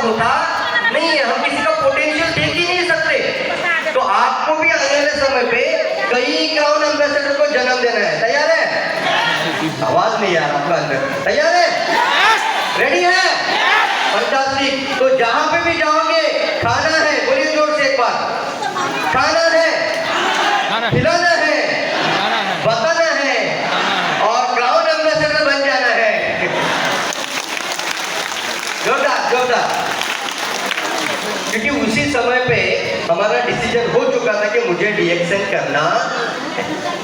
होता नहीं है, हम किसी का पोटेंशियल देख ही नहीं सकते। तो आपको भी आने वाले समय पे कई क्राउन एम्बेसडर को जन्म देना है। तैयार है? आवाज नहीं यार आपका अंदर। तैयार है? रेडी है? फंटास्टिक। तो जहां पे भी जाओगे खाना है, बोलिए जोर से एक बार, खाना है, खिलाना है, बताना है और क्राउन एम्बेसडर बन जाना है। जोरदार जोरदार। क्योंकि उसी समय पे हमारा डिसीजन हो चुका था कि मुझे डीएक्सएन करना,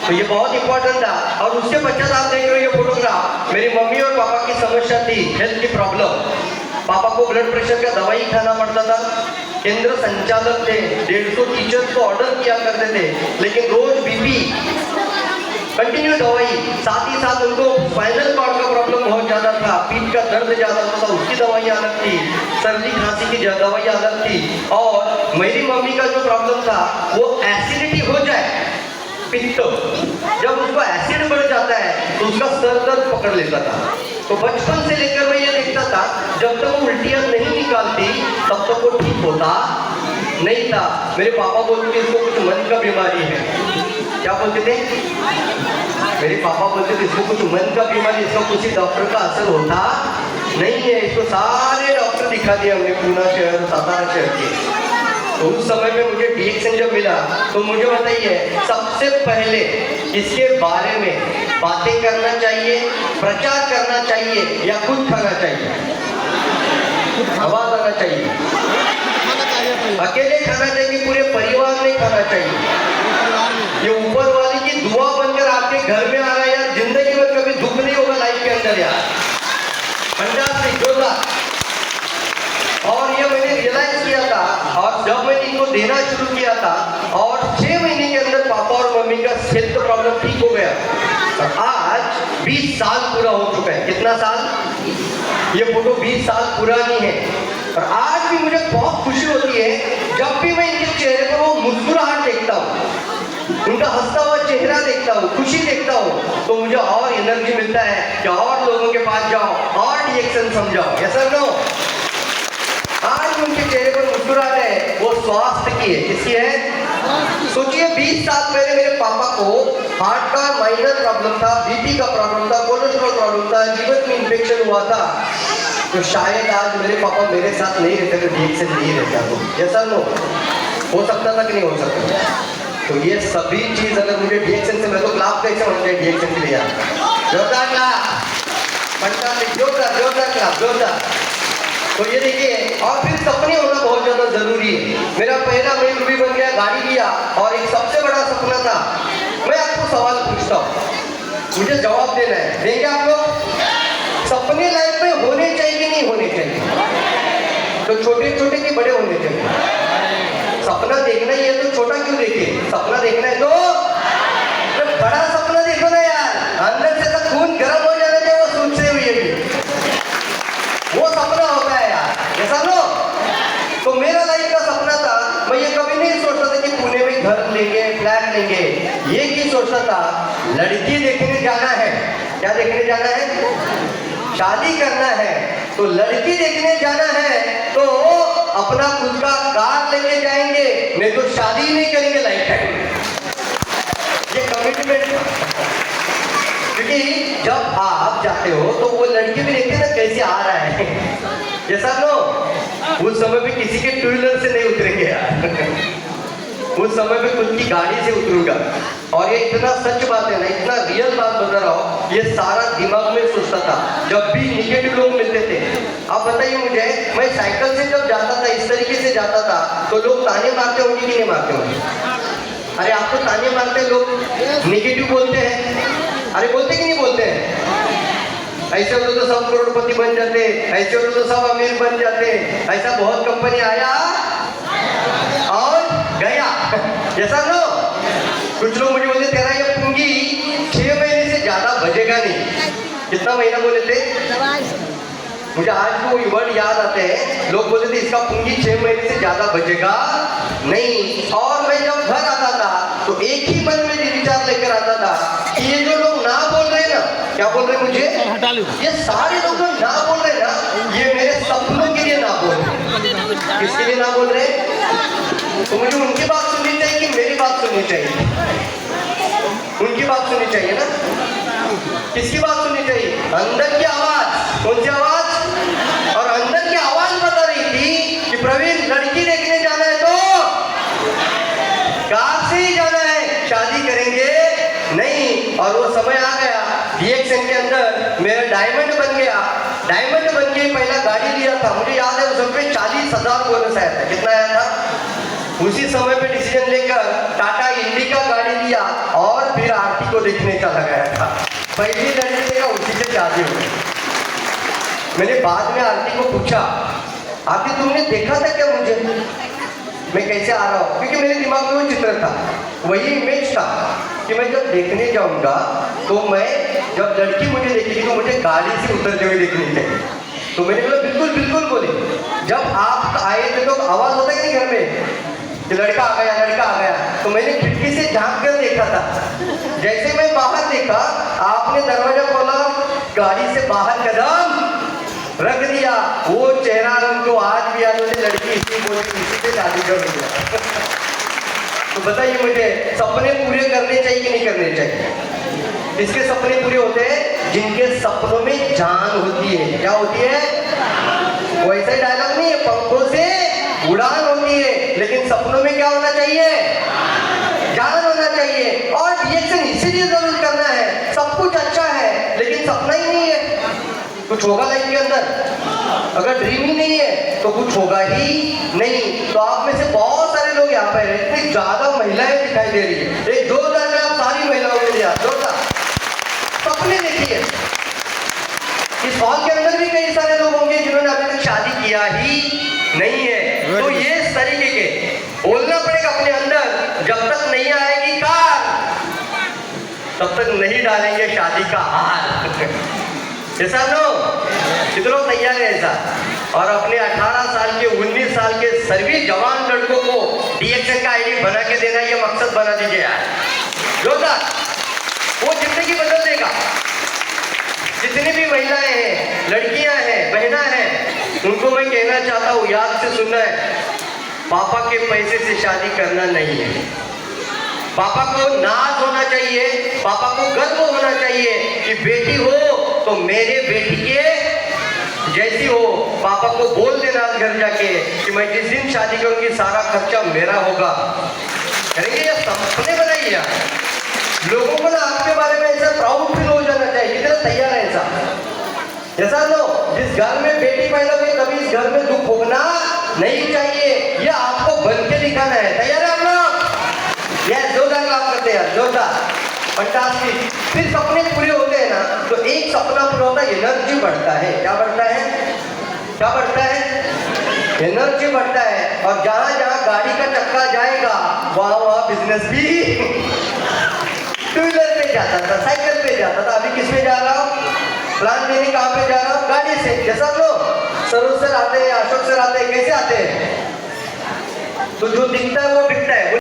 तो ये बहुत इंपॉर्टेंट था। और उसके पश्चात आप देख रहे हो ये फोटोग्राफ, मेरी मम्मी और पापा की समस्या थी, हेल्थ की प्रॉब्लम। पापा को ब्लड प्रेशर का दवाई खाना पड़ता था, केंद्र संचालक थे, 150 टीचर्स को ऑर्डर किया करते थे, लेकिन रोज बीपी, कंटिन्यू दवाई, साथ ही साथ उनको स्पाइनल कॉर्ड का प्रॉब्लम बहुत ज्यादा था, पीठ का दर्द ज्यादा होता था, उसकी दवाई अलग थी, सर्दी खांसी की दवाई अलग थी। और मेरी मम्मी का जो प्रॉब्लम था वो एसिडिटी हो जाए, पित्त, जब उसको एसिड बढ़ जाता है तो उसका सर दर्द पकड़ लेता था। तो बचपन से लेकर मैं ये देखता था, जब तक वो उल्टियां नहीं निकालती तब तक वो ठीक होता नहीं था। मेरे पापा बोलते थे इसको कुछ मन का बीमारी है। क्या बोलते थे? मेरे पापा बोलते थे इसको कुछ मन का बीमारी, इसको किसी डॉक्टर का असर होता नहीं है। इसको सारे डॉक्टर दिखा दिए हमने, पूना शहर, सातारा शहर के। तो उस समय में मुझे डीएक्सएन जब मिला तो मुझे बताइए सबसे पहले इसके बारे में बातें करना चाहिए, प्रचार करना चाहिए या खुद खाना चाहिए? आवाज आना चाहिए। अकेले खाना चाहिए, पूरे परिवार में खाना चाहिए? ये ऊपर वाली की दुआ बनकर आपके घर में आ रहा है यार, जिंदगी में कभी दुख नहीं होगा लाइफ के अंदर यार। फंटास्टिक, जोरदार। और ये मैंने रियलाइज किया था, और जब मैंने इनको देना शुरू किया था और 6 महीने के अंदर पापा और मम्मी का हेल्थ प्रॉब्लम ठीक हो गया। और आज 20 साल पूरा हो चुका है। कितना साल? ये फोटो 20 साल पुरानी है। और आज भी मुझे बहुत खुशी होती है जब भी मैं इनके चेहरे पर वो मुस्कुराहट देखता हूँ, उनका हंसता हुआ चेहरा देखता हूँ, खुशी देखता हूँ, तो मुझे और एनर्जी मिलता है कि और लोगों के पास जाओ और डीएक्सएन समझाओ। ऐसा नो, आज उनके चेहरे पर मुस्कुराहट है, वो स्वास्थ्य की है। किसकी है? सोचिए 20 साल पहले मेरे पापा को हार्ट का माइनर प्रॉब्लम था, बीपी का प्रॉब्लम था, कोलेस्ट्रॉल प्रॉब्लम था, लीवर में इंफेक्शन हुआ था। तो शायद आज मेरे पापा मेरे साथ नहीं रहते तो डीएक्सएन नहीं रहता। तो ऐसा नो हो सकता था कि नहीं हो सकता? तो ये सभी चीज अगर मुझे डीएक्सएन से, मैं तो क्लास कैसे होना चाहिए डीएक्सएन के लिए यार? जोरदार क्लास, फंटास्टिक, जोरदार जोरदार क्लास, जोरदार। तो ये देखिए, और फिर सपने होना बहुत ज्यादा जरूरी है। मेरा पहला मेल भी बन गया, गाड़ी लिया, और एक सबसे बड़ा सपना था। मैं आपको सवाल पूछता हूँ, मुझे जवाब देना है, देंगे आप लोग? सपने लाइफ में होने चाहिए कि नहीं होने चाहिए? तो छोटे छोटे के बड़े होने चाहिए। सपना देखना ही है तो छोटा क्यों देखे? सपना देखना है तो बड़ा सपना देखो ना यार, अंदर से तो खून गर्म हो जाना चाहिए वो सोचते हुए भी, वो सपना होता है यार। ऐसा लो, तो मेरा लाइफ का सपना था, मैं ये कभी नहीं सोचता था कि पुणे में घर लेंगे, फ्लैट लेंगे। ये की सोचता था लड़की देखने जाना है। क्या देखने जाना है? शादी करना है। तो लड़की देखने जाना है तो अपना खुद का कार लेके जाएंगे, नहीं तो शादी नहीं करेंगे लाइफ टाइम। ये कमिटमेंट, क्योंकि जब आप जाते हो तो वो लड़की भी देखते ना कैसे आ रहा है। जैसा लो, उस समय पे किसी के टू व्हीलर से नहीं उतरेंगे यार, उस समय पे खुद की गाड़ी से उतरूंगा। और ये इतना सच बात है ना, इतना रियल बात बता रहा हूँ, ये सारा दिमाग में सोचता था जब भी निगेटिव लोग मिलते थे। आप बताइए मुझे, मैं साइकिल से जब जाता था, इस तरीके से जाता था, तो लोग ताने मारते होंगे कि नहीं मारते होंगे? अरे आप तो ताने मारते, लोग निगेटिव बोलते हैं। अरे बोलते कि नहीं बोलते हैं? ऐसे होते तो सब करोड़पति बन जाते, ऐसे होते तो सब अमीर बन जाते। ऐसा बहुत कंपनी आया और गया। जैसा नो, कुछ लोग मुझे बोलते तेरा ये पूंजी 6 महीने से ज्यादा बजेगा नहीं। कितना महीना बोले थे? मुझे आज भी वो वर्ड याद आते हैं। लोग बोलते थे इसका पूंजी 6 महीने से ज्यादा बजेगा नहीं। और मैं जब घर आता था तो एक ही मन में विचार लेकर आता था कि ये जो लोग ना बोल रहे हैं ना, क्या बोल रहे हैं मुझे? ये सारे लोग जो ना बोल रहे हैं ना, ये मेरे सपनों के लिए ना बोल रहे हैं। तो मुझे उनकी बात सुननी चाहिए कि मेरी बात सुननी चाहिए? उनकी बात सुननी चाहिए ना। किसकी बात सुननी चाहिए? अंदर की आवाज। कौन सी आवाज? और अंदर की आवाज बता रही थी कि प्रवीण लड़की देखने जाना है तो कार से ही जाना है, शादी करेंगे नहीं। और वो समय आ गया, DXN के अंदर मेरा डायमंड बन गया। डायमंड बन के पहला गाड़ी लिया था, मुझे याद है उस समय 40,000 बोनस आया था। कितना आया था? उसी समय पे डिसीजन लेकर टाटा इंडिका गाड़ी लिया और फिर आरती को देखने चला गया था। पहली लड़की देखा, उसी से शादी हो गई। मैंने बाद में आरती को पूछा, आरती तुमने देखा था क्या मुझे, मैं कैसे आ रहा हूँ? क्योंकि मेरे दिमाग में वो चित्र था, वही इमेज था कि मैं जब देखने जाऊंगा तो मैं जब लड़की मुझे देखेगी तो मुझे गाड़ी से उतरते हुए देखनी चाहिए। तो मैंने बोला बिल्कुल बिल्कुल बोले। जब आप आए थे तो आवाज होता है कि नहीं घर में कि लड़का आ गया, लड़का आ गया। तो मैंने खिड़की से झांक कर देखा था। जैसे मैं बाहर देखा, आपने दरवाजा खोला, गाड़ी से बाहर कदम रख दिया। वो चेहरा उनको आज भी याद होते, लड़की इसी बोली, इसी से शादी कर दिया। तो बताइए मुझे, सपने पूरे करने चाहिए कि नहीं करने चाहिए? किसके सपने पूरे होते हैं? जिनके सपनों में जान होती है। क्या होती है? वो ऐसा ही डायलॉग नहीं है, पंखों से उड़ान होती है, लेकिन सपनों में क्या होना चाहिए? जान होना चाहिए। और DXN इसीलिए जरूर करना है। सब कुछ अच्छा है लेकिन सपना ही नहीं है, कुछ होगा लाइफ के अंदर? अगर ड्रीम ही नहीं है तो कुछ होगा ही नहीं। तो आप में से बहुत सारे लोग यहाँ पर इतनी ज्यादा महिलाएं दिखाई दे रही है। एक जोरदार में आप सारी महिलाओं के लिए आप जोरदार सपने देखिए। इस हॉल के अंदर भी कई सारे लोग होंगे जिन्होंने अभी तक शादी किया ही नहीं है। तो ये इस तरीके के बोलना पड़ेगा अपने अंदर, जब तक नहीं आएगी कार तब तक नहीं डालेंगे शादी का हाल। ऐसा नो कितने लोग तैयार है ऐसा? और अपने 18 साल के 19 साल के सभी जवान लड़कों को DXN का ID बना के देना, ये मकसद बना दीजिए यार जोरदार। वो जिंदगी बदल देगा। जितनी भी महिलाएं हैं, लड़कियां हैं, बहना हैं, उनको मैं कहना चाहता हूँ, याद से सुनना है, पापा के पैसे से शादी करना नहीं है। पापा को नाज होना चाहिए, पापा को गर्व होना चाहिए कि बेटी हो तो मेरे बेटी के जैसी हो। पापा को बोल देना घर जाके कि मैं जिस दिन शादी करूंगी सारा खर्चा मेरा होगा। करेंगे या सपने बनाइए यार। लोगों को ना आपके बारे में ऐसा प्राउड फील हो जाना चाहिए, कितना तैयार है ऐसा लो। जिस घर में बेटी पैदा हुई कभी इस घर में दुख भोगना नहीं चाहिए, यह आपको बन के दिखाना है। तैयार है आप लोग? यह जोरदार काम करते हैं, जोरदार, फंटास्टिक। फिर सपने पूरे होते हैं ना, तो एक सपना पूरा होता है, एनर्जी बढ़ता है। क्या बढ़ता है? क्या बढ़ता है? एनर्जी बढ़ता है। और जहां जहां गाड़ी का चक्का जाएगा वहां वहां बिजनेस भी टू व्हीलर पे जाता था, साइकिल पे जाता था। अभी किस पे जा रहा हूँ? प्लान देने कहाँ पे जा रहा हूँ? गाड़ी से। जैसा लोग सरोज सर आते हैं, अशोक सर आते हैं, कैसे आते हैं? तो जो दिखता है वो बिकता है।